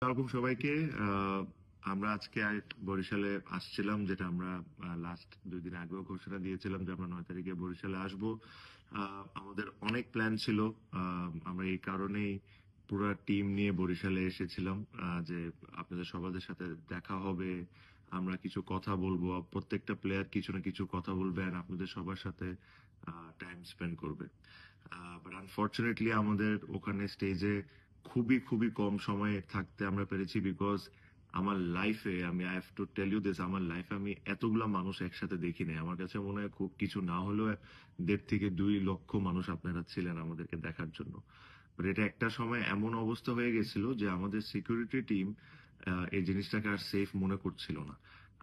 Welcome সবাইকে। আহ, আমরা আজকে বরিশালে আসছিলাম, যেটা আমরা লাস্ট 2 দিন আগেও ঘোষণা দিয়েছিলাম যে আমরা 9 তারিখে বরিশালে আসব। আমাদের অনেক প্ল্যান ছিল। আমরা এই কারণেই পুরো টিম নিয়ে বরিশালে এসেছিলাম, যে আপনাদের সবার সাথে দেখা হবে, আমরা কিছু কথা বলবো, প্রত্যেকটা প্লেয়ার কিছু না কিছু কথা বলবে আর আপনাদের সবার সাথে টাইম স্পেন্ড করবে। বাট আনফর্চুনেটলি আমাদের ওখানে স্টেজে খুবই খুবই কম সময়ে থাকতে আমরা পেরেছি, বিকজ আমার লাইফে, আমি I have to tell you this, আমার লাইফে আমি এতগুলা মানুষ একসাথে দেখি নাই। আমার কাছে মনে হয় খুব কিছু না হলেও 1.5 থেকে 2 লক্ষ মানুষ আপনারা ছিলেন আমাদেরকে দেখার জন্য। বাট এটা একটা সময় এমন অবস্থা হয়ে গেছিল যে আমাদের সিকিউরিটি টিম এই জিনিসটাকে আর সেফ মনে করছিল না।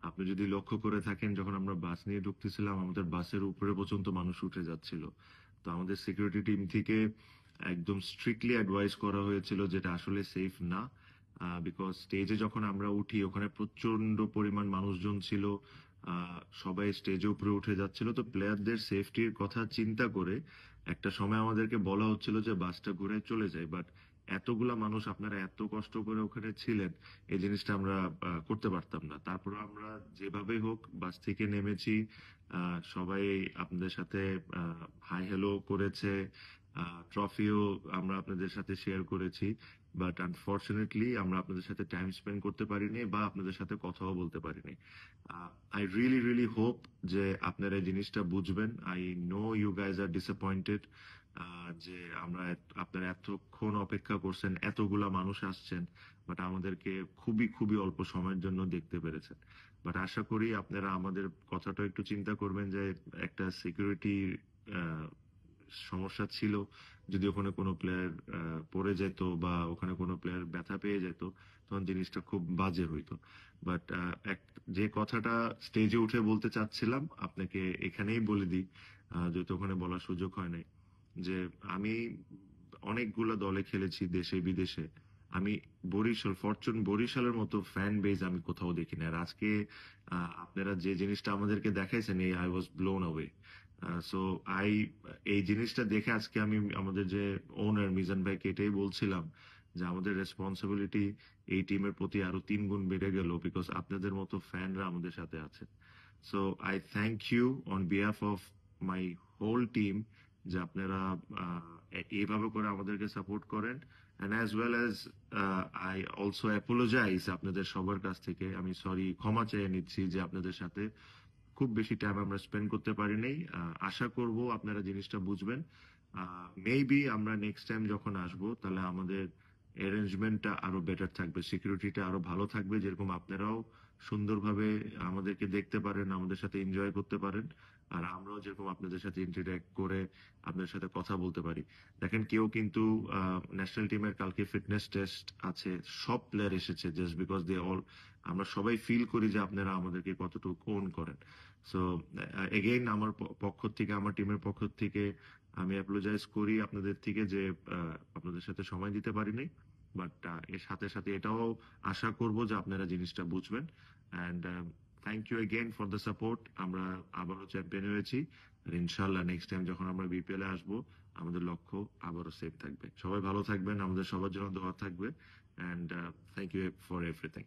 আপনি যদি লক্ষ্য করে থাকেন, যখন আমরা বাস নিয়ে ঢুকতেছিলাম আমাদের বাসের উপরে পর্যন্ত মানুষ উঠে যাচ্ছিল। তো আমাদের সিকিউরিটি টিম থেকে একদম স্ট্রিক্টলি অ্যাডভাইস করা হয়েছিল যেটা আসলে সেফ না। বিকজ স্টেজে যখন আমরা উঠি ওখানে প্রচন্ড পরিমাণ মানুষজন ছিল। সবাই স্টেজে উপরে উঠে যাচ্ছিল, তো প্লেয়ারদের সেফটির কথা চিন্তা করে একটা সময় আমাদেরকে বলা হচ্ছিল যে বাসটা ঘুরে চলে যায়। বাট এতগুলা মানুষ আপনারা এত কষ্ট করে ওখানে ছিলেন, এই জিনিসটা আমরা করতে পারতাম না। তারপর আমরা যেভাবেই হোক বাস থেকে নেমেছি। সবাই আপনাদের সাথে হাই হ্যালো করেছে, ট্রফিও আমরা আপনাদের সাথে শেয়ার করেছি। বাট আনফর্চুনেটলি আমরা আপনাদের সাথে টাইম স্পেন্ড করতে পারিনি বা আপনাদের সাথে কথাও বলতে পারিনি। আই রিয়েলি রিয়েলি হোপ যে আপনারা এই জিনিসটা বুঝবেন। I know you guys are disappointed, যে আপনারা এতক্ষণ অপেক্ষা করছেন, এতগুলা মানুষ আসছেন, বাট আমাদেরকে খুবই খুবই অল্প সময়ের জন্য দেখতে পেরেছেন। বাট আশা করি আপনারা আমাদের কথাটা একটু চিন্তা করবেন, যে একটা সিকিউরিটি সমস্যা ছিল। যদি ওখানে কোনো প্লেয়ার পড়ে যেত বা ওখানে কোনো প্লেয়ার ব্যথা পেয়ে যেত, তখন জিনিসটা খুব বাজে হইতো। বাট যে কথাটা স্টেজে উঠে বলতে চাচ্ছিলাম আপনাকে এখানেই বলে দিই, যেহেতু ওখানে বলার সুযোগ হয় নাই, যে আমি অনেকগুলো দলে খেলেছি দেশে বিদেশে। আমি ফরচুন বরিশালের মতো ফ্যান বেজ আমি কোথাও দেখি না। আর আজকে আপনারা যে জিনিসটা আমাদেরকে দেখাইছেন, এই I was blown away. So I এই জিনিসটা দেখে আজকে আমি আমাদের যে ওনার মিজান ভাইকে এটাই বলছিলাম যে আমাদের রেসপন্সিবিলিটি এই টিমের প্রতি আরো 3 গুণ বেড়ে গেল, বিকজ আপনাদের মতো ফ্যানরা আমাদের সাথে আছে। So I thank you on behalf of my whole team, যে আপনারা এইভাবে করে আমাদেরকে সাপোর্ট করেন। And as well as I also apologize আপনাদের সবার কাছ থেকে, আমি সরি, ক্ষমা চেয়ে নিচ্ছি যে আপনাদের সাথে খুব বেশি টাইম আমরা স্পেন্ড করতে পারি নাই। আশা করব আপনারা জিনিসটা বুঝবেন। মেবি আমরা নেক্সট টাইম যখন আসবো তাহলে আমাদের অ্যারেঞ্জমেন্টটা আরো বেটার থাকবে, সিকিউরিটিটা আরো ভালো থাকবে, যেরকম আপনারাও সুন্দরভাবে আমাদেরকে দেখতে পারেন, আমাদের সাথে এনজয় করতে পারেন, আর আমরাও যেরকম আপনাদের সাথে ইন্টারঅ্যাক্ট করে আপনাদের সাথে কথা বলতে পারি। দেখেন, কেউ কিন্তু ন্যাশনাল টিমের কালকে ফিটনেস টেস্ট আছে, সব প্লেয়ার এসেছে জাস্ট বিকজ দে অল, আমরা সবাই ফিল করি যে আপনারা আমাদেরকে কতটুকু ওন করেন। সো এগেইন আমার পক্ষ থেকে, আমার টিমের পক্ষ থেকে আমি অ্যাপোলোজাইজ করি আপনাদের থেকে যে আপনাদের সাথে সময় দিতে পারিনি। বাট এর সাথে সাথে এটাও আশা করব যে আপনারা জিনিসটা বুঝবেন। And thank you again for the support. আমরা আবারও চ্যাম্পিয়ন হয়েছি, আর ইনশাল্লাহ নেক্সট টাইম যখন আমরা বিপিএল এ আসবো আমাদের লক্ষ্য আবারও সেফ থাকবে। সবাই ভালো থাকবেন, আমাদের সবার জন্য দোয়া থাকবে। And thank you for everything.